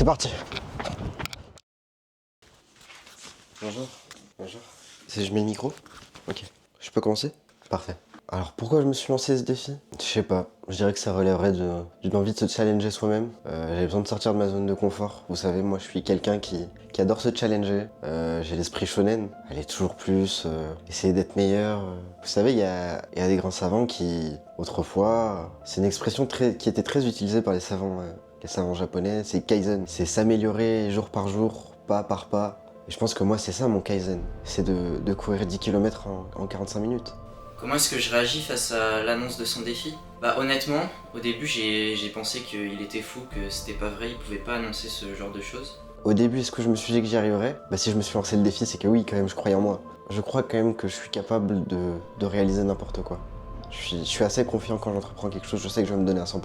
C'est parti. Bonjour. Bonjour. Je mets le micro? Ok. Je peux commencer? Parfait. Alors pourquoi je me suis lancé ce défi? Je sais pas. Je dirais que ça relèverait d'une envie de se challenger soi-même. J'avais besoin de sortir de ma zone de confort. Vous savez, moi je suis quelqu'un qui adore se challenger. J'ai l'esprit shonen. Aller toujours plus, essayer d'être meilleur. Vous savez, il y a des grands savants qui, autrefois, c'est une expression qui était très utilisée par les savants japonais, c'est kaizen. C'est s'améliorer jour par jour, pas par pas. Et je pense que moi c'est ça mon kaizen. C'est de courir 10 km en 45 minutes. Comment est-ce que je réagis face à l'annonce de son défi? Bah honnêtement, au début j'ai pensé qu'il était fou, que c'était pas vrai, il pouvait pas annoncer ce genre de choses. Au début, est-ce que je me suis dit que j'y arriverais? Bah si je me suis lancé le défi, c'est que oui, quand même, je croyais en moi. Je crois quand même que je suis capable de réaliser n'importe quoi. Je suis assez confiant quand j'entreprends quelque chose, je sais que je vais me donner à 100%.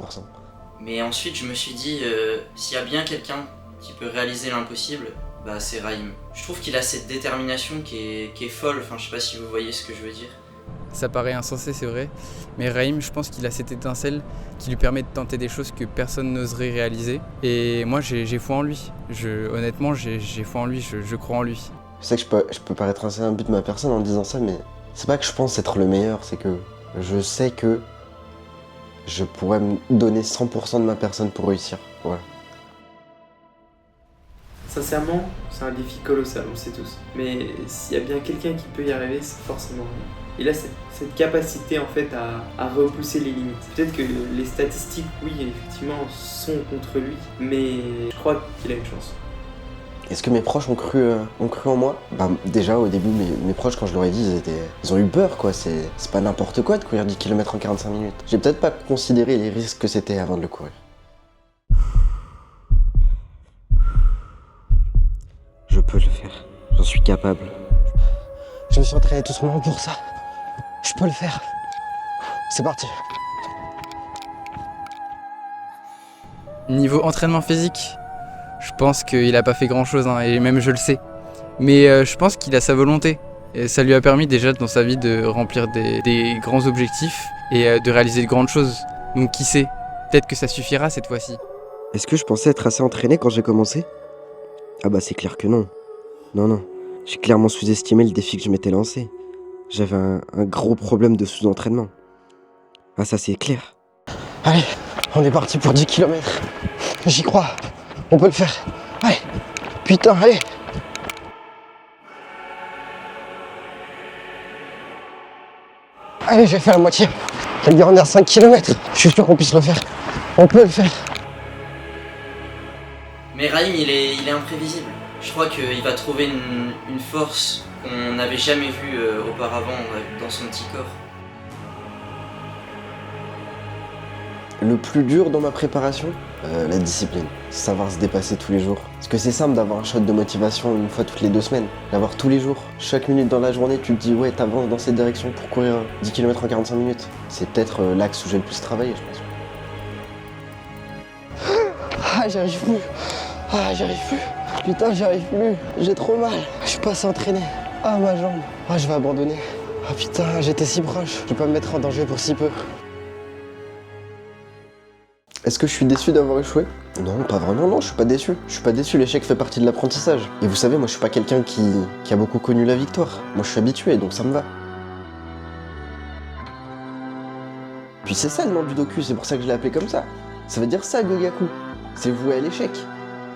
Mais ensuite je me suis dit, s'il y a bien quelqu'un qui peut réaliser l'impossible, bah c'est Raïm. Je trouve qu'il a cette détermination qui est folle, enfin je sais pas si vous voyez ce que je veux dire. Ça paraît insensé, c'est vrai, mais Raïm, je pense qu'il a cette étincelle qui lui permet de tenter des choses que personne n'oserait réaliser. Et moi, j'ai foi en lui. Honnêtement, j'ai foi en lui, je crois en lui. Je sais que je peux paraître assez imbu de ma personne en disant ça, mais c'est pas que je pense être le meilleur, c'est que je sais que je pourrais me donner 100% de ma personne pour réussir. Voilà. Sincèrement, c'est un défi colossal, on le sait tous. Mais s'il y a bien quelqu'un qui peut y arriver, c'est forcément lui. Il a cette capacité en fait à repousser les limites. Peut-être que les statistiques, oui, effectivement, sont contre lui, mais je crois qu'il a une chance. Est-ce que mes proches ont cru en moi? Bah déjà au début, mes proches, quand je leur ai dit, ils ont eu peur quoi. C'est pas n'importe quoi de courir 10 km en 45 minutes. J'ai peut-être pas considéré les risques que c'était avant de le courir. Je peux le faire. J'en suis capable. Je me suis entraîné tout simplement pour ça. Je peux le faire. C'est parti. Niveau entraînement physique, je pense qu'il a pas fait grand-chose, hein, et même je le sais. Mais je pense qu'il a sa volonté. Et ça lui a permis déjà dans sa vie de remplir des grands objectifs et de réaliser de grandes choses. Donc qui sait, peut-être que ça suffira cette fois-ci. Est-ce que je pensais être assez entraîné quand j'ai commencé? Ah bah c'est clair que non. Non. J'ai clairement sous-estimé le défi que je m'étais lancé. J'avais un gros problème de sous-entraînement. Ah ça c'est clair. Allez, on est parti pour 10 km. J'y crois. On peut le faire. Allez. Putain, allez. Allez, je vais faire la moitié. La dernière 5 km. Je suis sûr qu'on puisse le faire. On peut le faire. Mais Raïm il est imprévisible. Je crois qu'il va trouver une force qu'on n'avait jamais vue auparavant dans son petit corps. Le plus dur dans ma préparation, la discipline. Savoir se dépasser tous les jours. Parce que c'est simple d'avoir un shot de motivation une fois toutes les 2 semaines. L'avoir tous les jours. Chaque minute dans la journée, tu te dis ouais, t'avances dans cette direction pour courir 10 km en 45 minutes. C'est peut-être l'axe où j'ai le plus travaillé, je pense. Ah, j'y arrive plus. Ah, j'y arrive plus. Putain, j'y arrive plus. J'ai trop mal. Je suis pas assez entraîné. Ah, ma jambe. Ah, je vais abandonner. Ah putain, j'étais si proche. Je vais pas me mettre en danger pour si peu. Est-ce que je suis déçu d'avoir échoué? Non, pas vraiment, non, je suis pas déçu. Je suis pas déçu, l'échec fait partie de l'apprentissage. Et vous savez, moi je suis pas quelqu'un qui a beaucoup connu la victoire. Moi je suis habitué, donc ça me va. Puis c'est ça le nom du docu, c'est pour ça que je l'ai appelé comme ça. Ça veut dire ça, Gogaku. C'est voué à l'échec.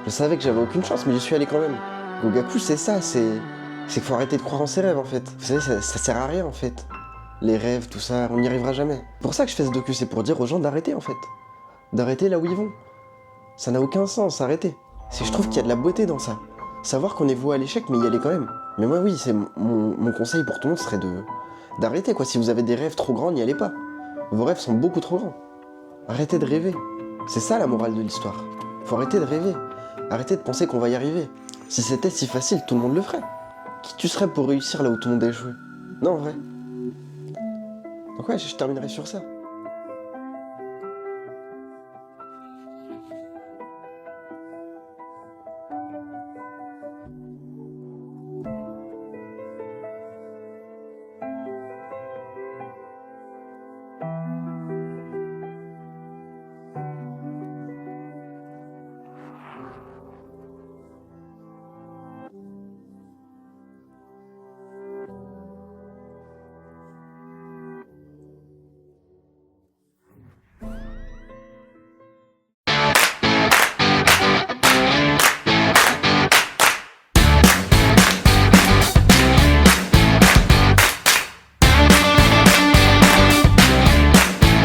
Je savais que j'avais aucune chance, mais j'y suis allé quand même. Gogaku, c'est ça, c'est qu'il faut arrêter de croire en ses rêves en fait. Vous savez, ça sert à rien en fait. Les rêves, tout ça, on n'y arrivera jamais. C'est pour ça que je fais ce docu, c'est pour dire aux gens d'arrêter en fait. D'arrêter là où ils vont. Ça n'a aucun sens, arrêtez. Je trouve qu'il y a de la beauté dans ça. Savoir qu'on est voué à l'échec, mais y aller quand même. Mais moi oui, c'est mon conseil pour tout le monde serait d'arrêter quoi. Si vous avez des rêves trop grands, n'y allez pas. Vos rêves sont beaucoup trop grands. Arrêtez de rêver. C'est ça la morale de l'histoire. Faut arrêter de rêver. Arrêtez de penser qu'on va y arriver. Si c'était si facile, tout le monde le ferait. Qui tu serais pour réussir là où tout le monde a échoué? Non, en vrai. Donc ouais, je terminerai sur ça.